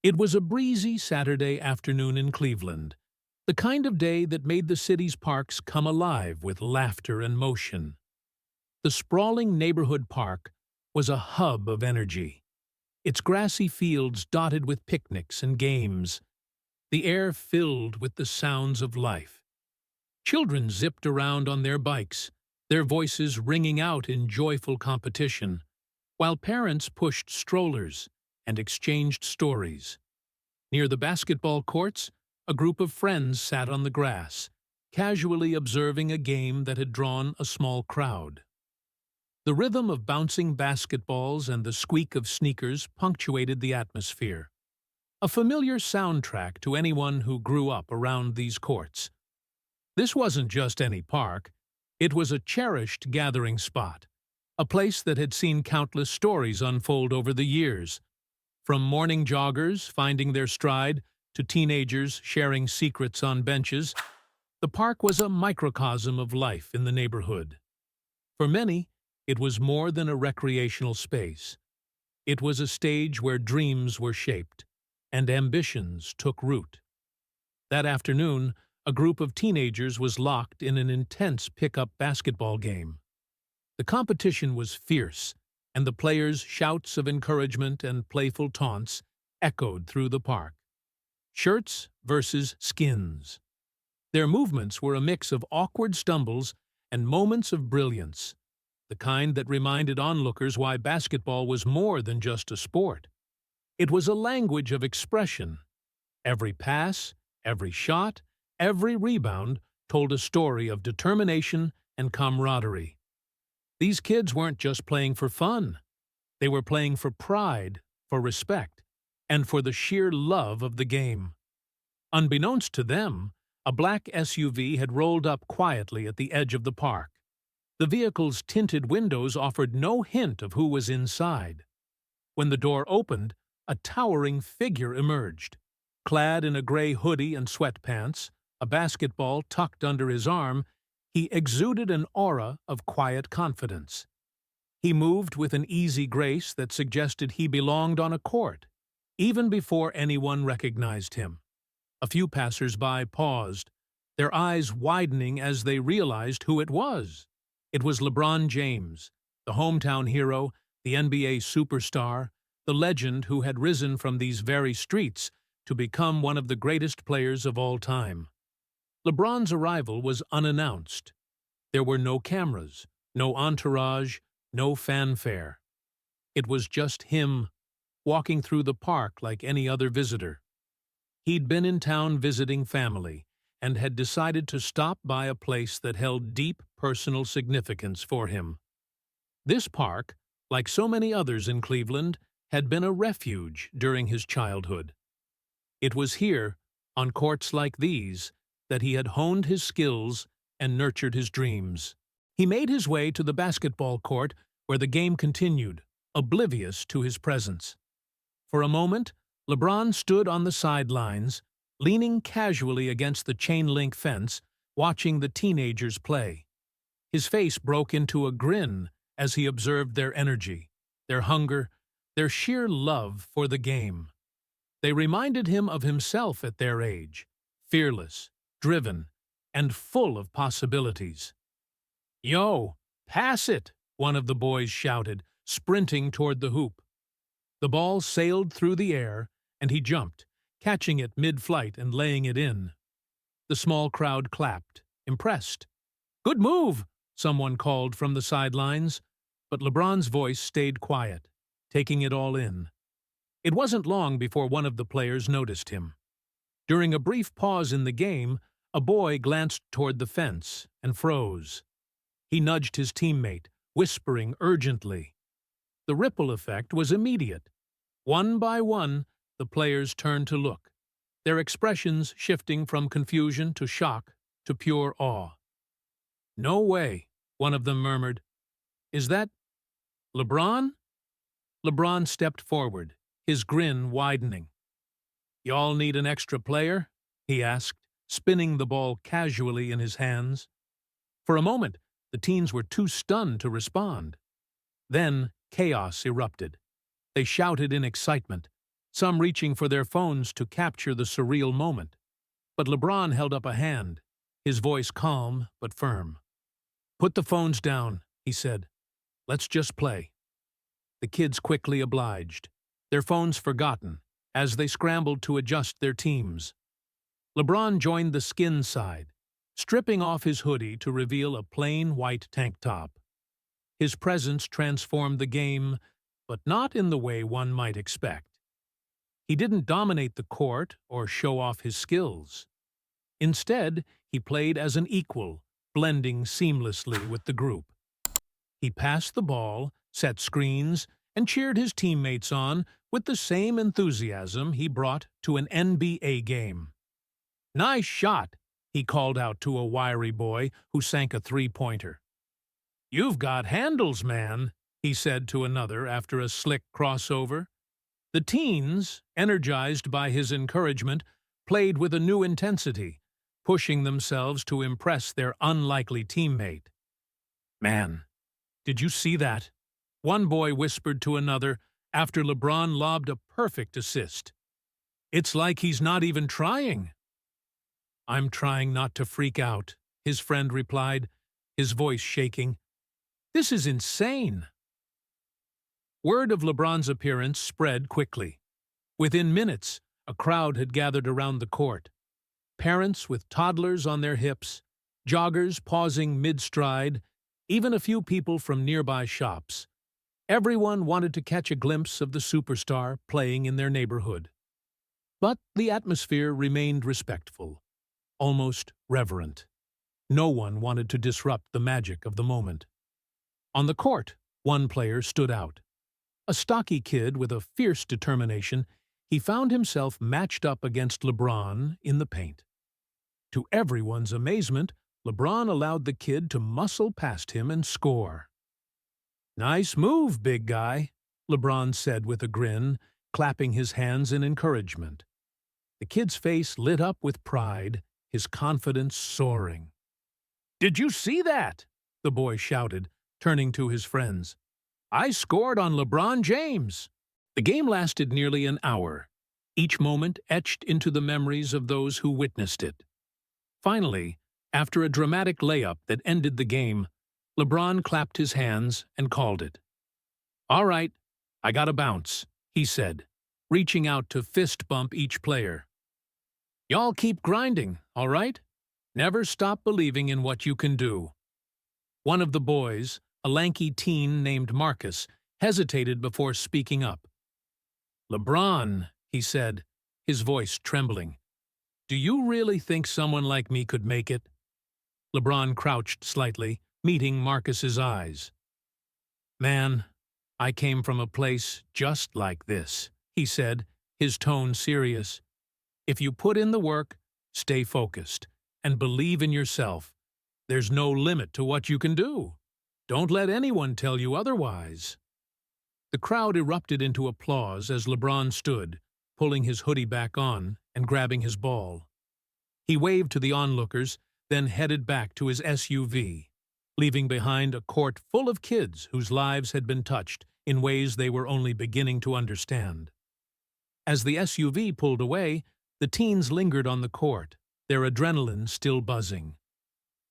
It was a breezy Saturday afternoon in Cleveland, the kind of day that made the city's parks come alive with laughter and motion. The sprawling neighborhood park was a hub of energy, its grassy fields dotted with picnics and games, the air filled with the sounds of life. Children zipped around on their bikes, their voices ringing out in joyful competition, while parents pushed strollers and exchanged stories. Near the basketball courts, a group of friends sat on the grass, casually observing a game that had drawn a small crowd. The rhythm of bouncing basketballs and the squeak of sneakers punctuated the atmosphere, a familiar soundtrack to anyone who grew up around these courts. This wasn't just any park, it was a cherished gathering spot, a place that had seen countless stories unfold over the years, from morning joggers finding their stride to teenagers sharing secrets on benches. The park was a microcosm of life in the neighborhood. For many, it was more than a recreational space. It was a stage where dreams were shaped and ambitions took root. That afternoon, a group of teenagers was locked in an intense pickup basketball game. The competition was fierce, and the players' shouts of encouragement and playful taunts echoed through the park. Shirts versus skins. Their movements were a mix of awkward stumbles and moments of brilliance, the kind that reminded onlookers why basketball was more than just a sport. It was a language of expression. Every pass, every shot, every rebound told a story of determination and camaraderie. These kids weren't just playing for fun. They were playing for pride, for respect, and for the sheer love of the game. Unbeknownst to them, a black SUV had rolled up quietly at the edge of the park. The vehicle's tinted windows offered no hint of who was inside. When the door opened, a towering figure emerged. Clad in a gray hoodie and sweatpants, a basketball tucked under his arm, he exuded an aura of quiet confidence. He moved with an easy grace that suggested he belonged on a court, even before anyone recognized him. A few passers-by paused, their eyes widening as they realized who it was. It was LeBron James, the hometown hero, the NBA superstar, the legend who had risen from these very streets to become one of the greatest players of all time. LeBron's arrival was unannounced. There were no cameras, no entourage, no fanfare. It was just him, walking through the park like any other visitor. He'd been in town visiting family and had decided to stop by a place that held deep personal significance for him. This park, like so many others in Cleveland, had been a refuge during his childhood. It was here, on courts like these, that he had honed his skills and nurtured his dreams. He made his way to the basketball court where the game continued, oblivious to his presence. For a moment, LeBron stood on the sidelines, leaning casually against the chain-link fence, watching the teenagers play. His face broke into a grin as he observed their energy, their hunger, their sheer love for the game. They reminded him of himself at their age, fearless, driven, and full of possibilities. "Yo, pass it!" one of the boys shouted, sprinting toward the hoop. The ball sailed through the air, and he jumped, catching it mid-flight and laying it in. The small crowd clapped, impressed. "Good move!" someone called from the sidelines, but LeBron's voice stayed quiet, taking it all in. It wasn't long before one of the players noticed him. During a brief pause in the game, a boy glanced toward the fence and froze. He nudged his teammate, whispering urgently. The ripple effect was immediate. One by one, the players turned to look, their expressions shifting from confusion to shock to pure awe. "No way," one of them murmured. "Is that LeBron?" LeBron stepped forward, his grin widening. "Y'all need an extra player?" he asked, spinning the ball casually in his hands. For a moment, the teens were too stunned to respond. Then chaos erupted. They shouted in excitement. some reaching for their phones to capture the surreal moment. But LeBron held up a hand, his voice calm but firm. "Put the phones down," he said. "Let's just play." The kids quickly obliged, their phones forgotten, as they scrambled to adjust their teams. LeBron joined the skin side, stripping off his hoodie to reveal a plain white tank top. His presence transformed the game, but not in the way one might expect. He didn't dominate the court or show off his skills. Instead, he played as an equal, blending seamlessly with the group. He passed the ball, set screens, and cheered his teammates on with the same enthusiasm he brought to an NBA game. "Nice shot," he called out to a wiry boy who sank a three-pointer. "You've got handles, man," he said to another after a slick crossover. The teens, energized by his encouragement, played with a new intensity, pushing themselves to impress their unlikely teammate. "Man, did you see that?" one boy whispered to another after LeBron lobbed a perfect assist. "It's like he's not even trying." "I'm trying not to freak out," his friend replied, his voice shaking. "This is insane." Word of LeBron's appearance spread quickly. Within minutes, a crowd had gathered around the court. Parents with toddlers on their hips, joggers pausing mid-stride, even a few people from nearby shops. Everyone wanted to catch a glimpse of the superstar playing in their neighborhood. But the atmosphere remained respectful, almost reverent. No one wanted to disrupt the magic of the moment. On the court, one player stood out. A stocky kid with a fierce determination, he found himself matched up against LeBron in the paint. To everyone's amazement, LeBron allowed the kid to muscle past him and score. "Nice move, big guy," LeBron said with a grin, clapping his hands in encouragement. The kid's face lit up with pride, his confidence soaring. "Did you see that?" the boy shouted, turning to his friends. "I scored on LeBron James." The game lasted nearly an hour, each moment etched into the memories of those who witnessed it. Finally, after a dramatic layup that ended the game, LeBron clapped his hands and called it. "All right, I gotta bounce," he said, reaching out to fist bump each player. "Y'all keep grinding, all right? Never stop believing in what you can do." One of the boys, a lanky teen named Marcus, hesitated before speaking up. "LeBron," he said, his voice trembling, "do you really think someone like me could make it?" LeBron crouched slightly, meeting Marcus's eyes. "Man, I came from a place just like this," he said, his tone serious. "If you put in the work, stay focused, and believe in yourself, there's no limit to what you can do. Don't let anyone tell you otherwise." The crowd erupted into applause as LeBron stood, pulling his hoodie back on and grabbing his ball. He waved to the onlookers, then headed back to his SUV, leaving behind a court full of kids whose lives had been touched in ways they were only beginning to understand. As the SUV pulled away, the teens lingered on the court, their adrenaline still buzzing.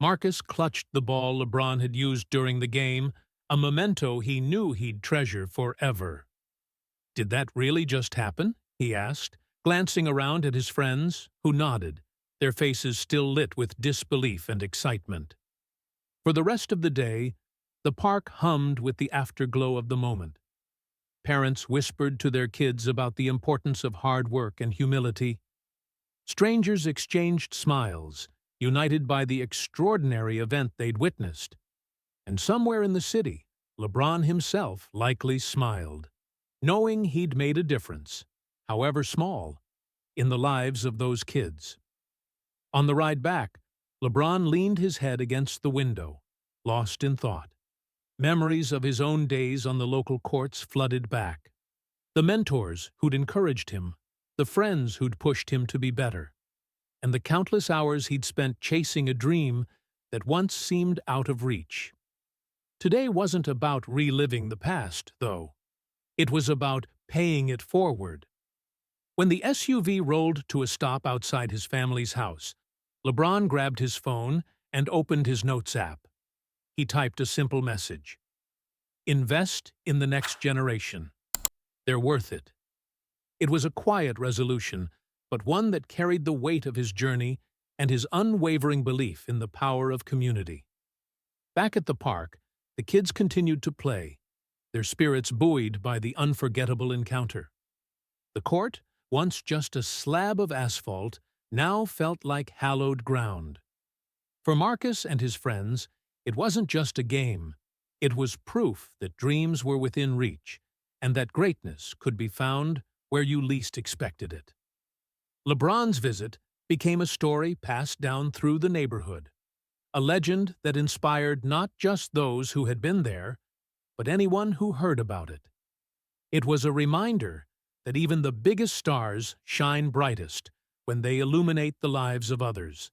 Marcus clutched the ball LeBron had used during the game, a memento he knew he'd treasure forever. "Did that really just happen?" he asked, glancing around at his friends, who nodded, their faces still lit with disbelief and excitement. For the rest of the day, the park hummed with the afterglow of the moment. Parents whispered to their kids about the importance of hard work and humility. Strangers exchanged smiles, united by the extraordinary event they'd witnessed. And somewhere in the city, LeBron himself likely smiled, knowing he'd made a difference, however small, in the lives of those kids. On the ride back, LeBron leaned his head against the window, lost in thought. Memories of his own days on the local courts flooded back. The mentors who'd encouraged him, the friends who'd pushed him to be better, and the countless hours he'd spent chasing a dream that once seemed out of reach. Today wasn't about reliving the past, though. It was about paying it forward, When the SUV rolled to a stop outside his family's house, LeBron grabbed his phone and opened his Notes app. He typed a simple message: "Invest in the next generation. They're worth it." It was a quiet resolution, but one that carried the weight of his journey and his unwavering belief in the power of community. Back at the park, the kids continued to play, their spirits buoyed by the unforgettable encounter. The court, once just a slab of asphalt, now felt like hallowed ground. For Marcus and his friends, it wasn't just a game. It was proof that dreams were within reach, and that greatness could be found where you least expected it. LeBron's visit became a story passed down through the neighborhood, a legend that inspired not just those who had been there, but anyone who heard about it. It was a reminder that even the biggest stars shine brightest when they illuminate the lives of others.